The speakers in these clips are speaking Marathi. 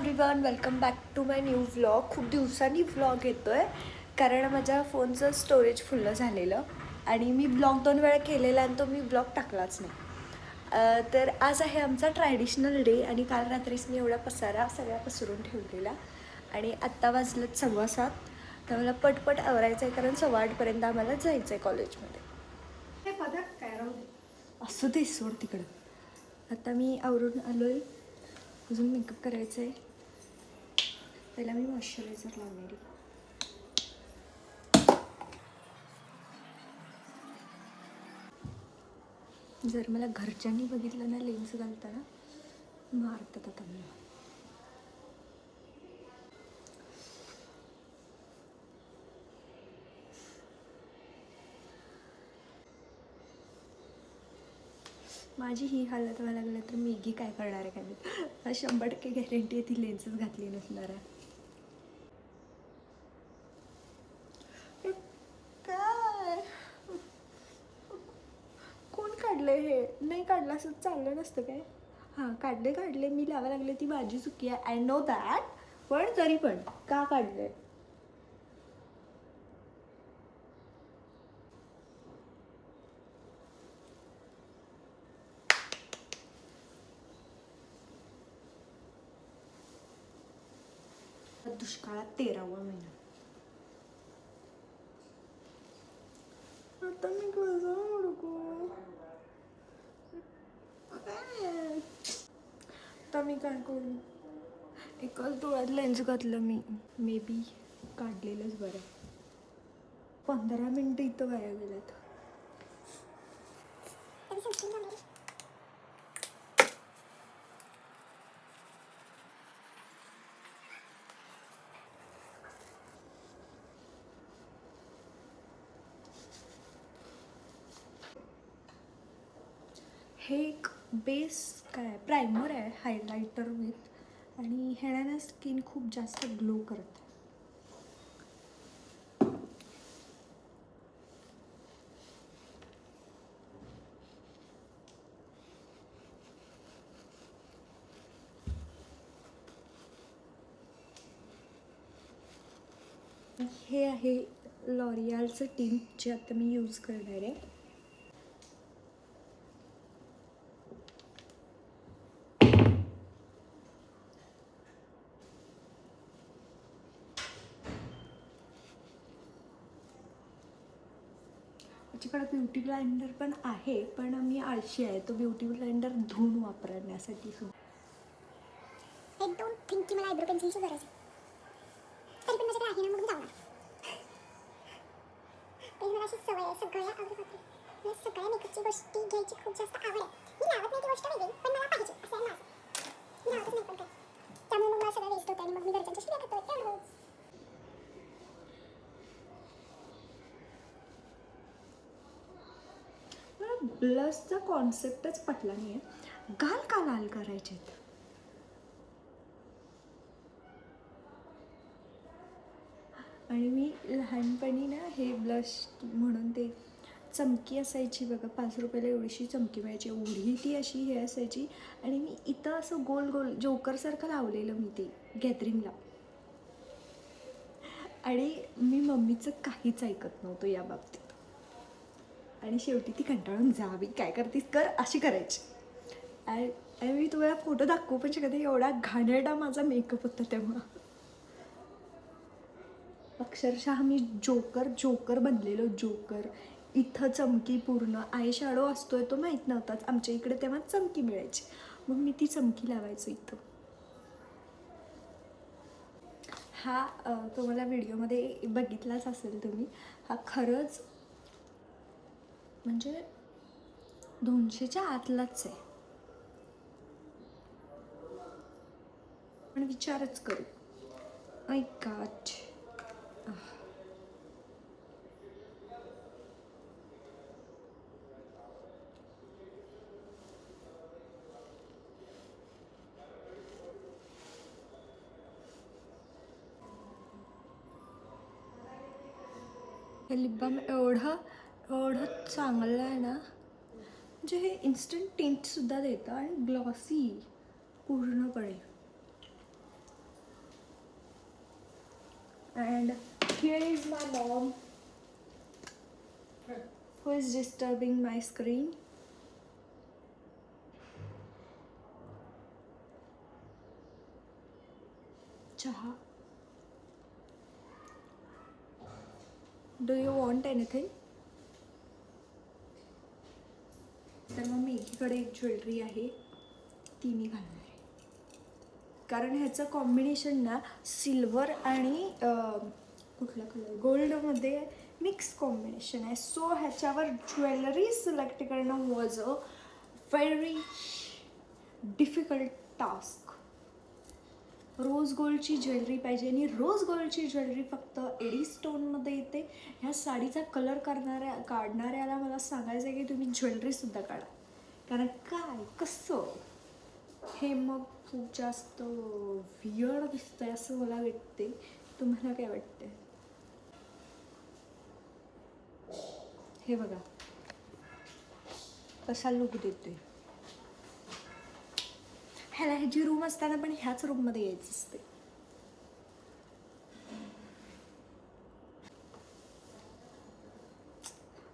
Everyone, welcome back to my new vlog. खूप दिवसांनी व्लॉग येतो आहे कारण माझ्या फोनचं स्टोरेज फुल्ल झालेलं आणि मी ब्लॉग 2 वेळा केलेला आणि तो मी ब्लॉग टाकलाच नाही. तर आज आहे आमचा ट्रॅडिशनल डे आणि काल रात्रीच मी एवढा पसारा सगळ्या पसरून ठेवलेला आणि आत्ता वाजलं 7:15. तर मला पटपट आवरायचं आहे कारण 8:15 आम्हाला जायचं आहे कॉलेजमध्ये. हे पदक काय राहू दे, असू दे, सोड तिकडं. आता मी आवरून आलो आहे. अजून मेकअप करायचं आहे. पहिला मी मॉइश्चरायझर लावणार आहे. जर मला घरच्यांनी बघितलं ना लेन्स घालताना मारतात आता मला. माझी ही हालत व्हायला लागली तर मेगी काय करणार आहे काय? 100% गॅरंटी आहे ती लेन्सच घातली नसणार आहे. काय कोण काढलं हे? नाही काढलं असं चाललं नसतं काय? हां, काढले मी लावा लागले, ती माझी चुकी आहे. I know that. पण तरी पण का काढलंय? दुष्काळात 13वा महिना. आता मी कसं ओळखू? आता मी काय करू? एकच डोळ्यात लेन्स घातलं मी. मे बी काढलेलंच बरं. 15 मिनटं इथं वाया गेल्यात. हे एक बेस काय प्रायमर आहे, हायलायटर विथ, आणि ह्याने स्किन खूप जास्त ग्लो करत. हे आहे लॉरियलचं टिंट जे आता मी यूज करणार आहे. माझ्याकडे ब्युटी ब्लेंडर पण आहे, पण मी आळशी आहे तो ब्युटी ब्लेंडर धुवून वापरण्यासाठी. I don't think की मला आयब्रो पेन्सिलची गरज आहे. तरी पण माझ्याकडे आहे ना, मग मी लावणार. तरी मला अशी सवय आहे सगळ्या आवडत. मला सगळ्या मेकअपची गोष्टी घ्यायची खूप जास्त आवड आहे. मी लावत नाही ती गोष्ट वेगळी, पण मला पाहिजे असं आहे माझं. मी लावतच नाही पण काय, त्यामुळे मग मला सगळं वेस्ट होतं आणि मग मी घरच्यांच्या शिव्या खातोय एवढंच. ब्लशचा कॉन्सेप्टच पटला नाही आहे. गाल का लाल करायचे? आणि मी लहानपणी ना हे ब्लश म्हणून ते चमकी असायची बघा, 5 रुपयाला एवढीशी चमकी मिळायची, एवढी ती अशी हे असायची. आणि मी इथं असं गोल गोल जोकरसारखं लावलेलं मी ते गॅदरिंगला. आणि मी मम्मीचं काहीच ऐकत नव्हतं या बाबतीत. आणि शेवटी ती कंटाळून जावी, काय करतीस कर, अशी करायची. आणि मी तुम्हाला फोटो दाखवू पण शकत नाही, एवढा घाणेरडा माझा मेकअप होता तेव्हा. अक्षरशः मी जोकर बनलेलो, जोकर. इथं चमकी पूर्ण, आय शॅडो असतोय तो माहीत नव्हताच आमच्या इकडे तेव्हा, चमकी मिळायची, मग मी ती चमकी लावायचो इथं. हा तुम्हाला व्हिडिओमध्ये बघितलाच असेल तुम्ही. हा खरंच म्हणजे 200च्या आतलाच आहे. पण विचारच करू. माय गॉड. हे लिप बाम एवढं चांगलं आहे ना, म्हणजे हे इन्स्टंट टिंटसुद्धा देतं आणि ग्लॉसी पूर्णपणे. And here is my mom who is disturbing my screen. Chaha. Do you want anything? तर मग मेघीकडे एक ज्वेलरी आहे ती मी घालणार आहे, कारण ह्याचं कॉम्बिनेशन ना सिल्वर आणि कुठला कलर गोल्डमध्ये मिक्स कॉम्बिनेशन आहे. सो ह्याच्यावर ज्वेलरी सिलेक्ट करणं was a very difficult task. Rose गोल्डची ज्वेलरी पाहिजे आणि रोज गोल्डची ज्वेलरी फक्त एडी स्टोनमध्ये येते. ह्या साडीचा कलर काढणाऱ्याला मला सांगायचं आहे की तुम्ही ज्वेलरीसुद्धा काढा, कारण काय कसं हे मग खूप जास्त वियर्ड दिसतंय असं मला वाटते. तुम्हाला काय वाटते? हे बघा कसा लुक देतोय. ह्याला ह्याची रूम असताना पण ह्याच रूममध्ये यायचं असते.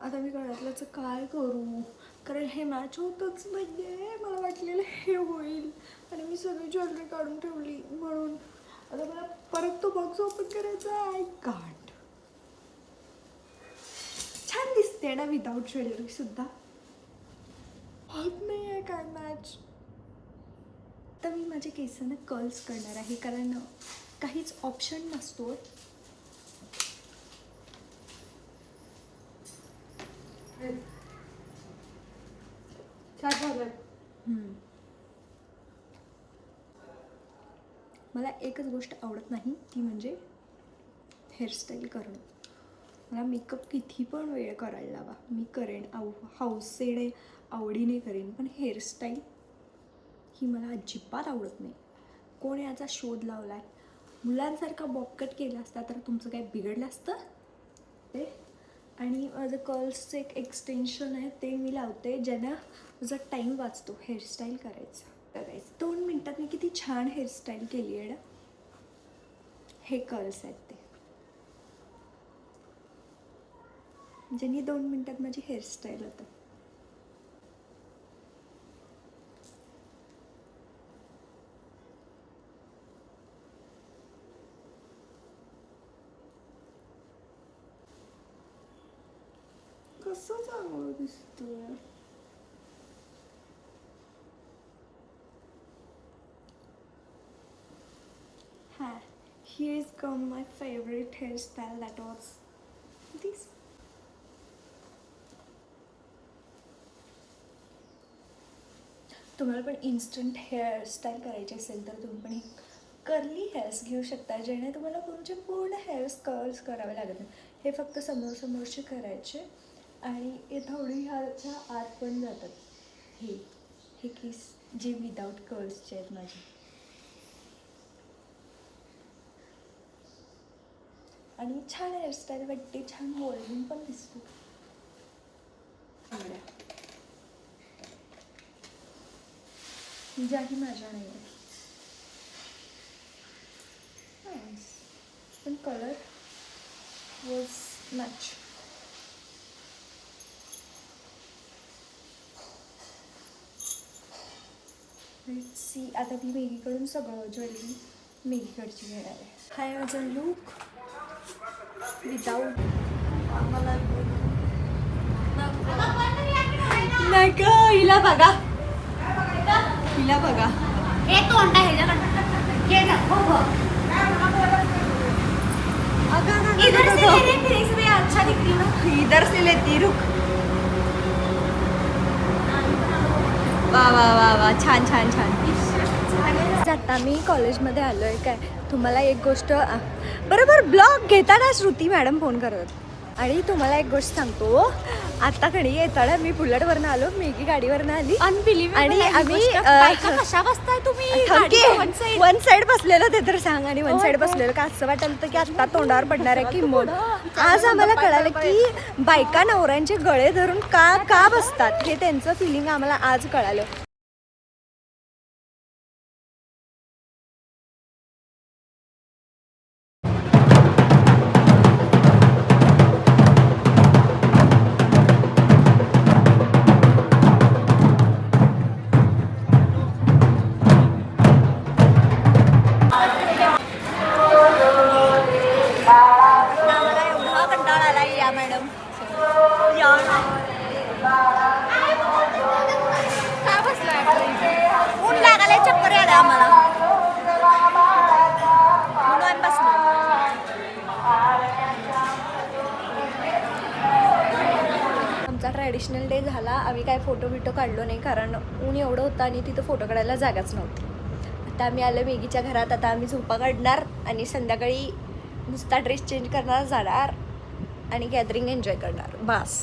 आता मी गळ्यातल्याचं काय करू, कारण हे मॅच होतच नाहीये. मला वाटलेलं हे होईल आणि मी सगळी ज्वेलरी काढून ठेवली म्हणून. आता मला परत तो बॉक्स ओपन करायचा. I can't. छान दिसते ना विदाऊट ज्वेलरी सुद्धा. होत नाही आहे काय मॅच. तर मी माझे केसांना कर्ल्स करणार आहे, कारण काहीच ऑप्शन नसतो. मला एकच गोष्ट आवडत नाही ती म्हणजे हेअरस्टाईल करणं. मला मेकअप किती पण वेळ करायला लावा मी करेन, हौसेने आवडीने करेन, पण हेअरस्टाईल ही मला अजिबात आवडत नाही. कोण याचा शोध लावला आहे? मुलांसारखा बॉबकट केला असता तर तुमचं काय बिघडलं असतं ते. आणि माझं कर्ल्सचं एक एक्सटेन्शन आहे ते मी लावते, ज्यानं माझा टाईम वाचतो हेअरस्टाईल करायचं. 2 मिनटात मी किती छान हेअरस्टाईल केली आहे ना. हे कर्ल्स आहेत ते, ज्यांनी 2 मिनटात माझी हेअरस्टाईल होतं. कसं चांगलं दिसतोय. हा, here is come my favorite hairstyle, that was this. तुम्हाला पण इन्स्टंट हेअरस्टाईल करायची असेल तर तुम्ही पण एक कर्ली हेअर्स घेऊ शकता, जेणे तुम्हाला तुमचे पूर्ण हेअर्स कर्ल्स करावे लागत नाही. हे फक्त समोरचे करायचे आणि हे थोडी ह्याच्या आत पण जातात. हे केस जे विदाऊट कर्ल्सचे आहेत माझे. आणि छान हेअरस्टाईल वाटते, छान वॉल्यूम पण दिसतो. ज्याही माझ्या नाही आहे पण कलर वॉज मॅच. सी आता मी मेघीकडून सगळं ज्वेलरी मेघीकडची घेणार आहे. हाय माझा लुक विदाऊट नका. हिला बघा, हिला बघा. हे तोंड आहे अच्छा दिखती ना. इधर से लेती रुक. वा वा वा वा, छान छान छान. आता मी कॉलेजमध्ये आलो आहे काय. तुम्हाला एक गोष्ट बरोबर ब्लॉग घेताना श्रुती मॅडम फोन करत. आणि तुम्हाला एक गोष्ट सांगतो, आता कधी येताना मी बुलेटवरनं आलो, मेघी गाडीवरनं आली. आणि आम्ही कशा बसताय तुम्ही? वन साईड बसलेलं ते तर सांग. आणि वन साईड बसलेलं का असं वाटलं की आत्ता तोंडावर पडणार आहे की मग. आज आम्हाला कळालं की बायका नवऱ्यांचे गळे धरून का बसतात, हे त्यांचं फिलिंग आम्हाला आज कळालं. आहे आम्हाला म्हणून आम्ही बसलो. आमचा ट्रॅडिशनल डे झाला. आम्ही काय फोटो बिटो काढलो नाही कारण ऊन एवढं होतं आणि तिथं फोटो काढायला जागाच नव्हती. आता आम्ही आलो मेगीच्या घरात. आता आम्ही झोपा काढणार आणि संध्याकाळी नुसता ड्रेस चेंज करणार, जाणार आणि गॅदरिंग एन्जॉय करणार. बस.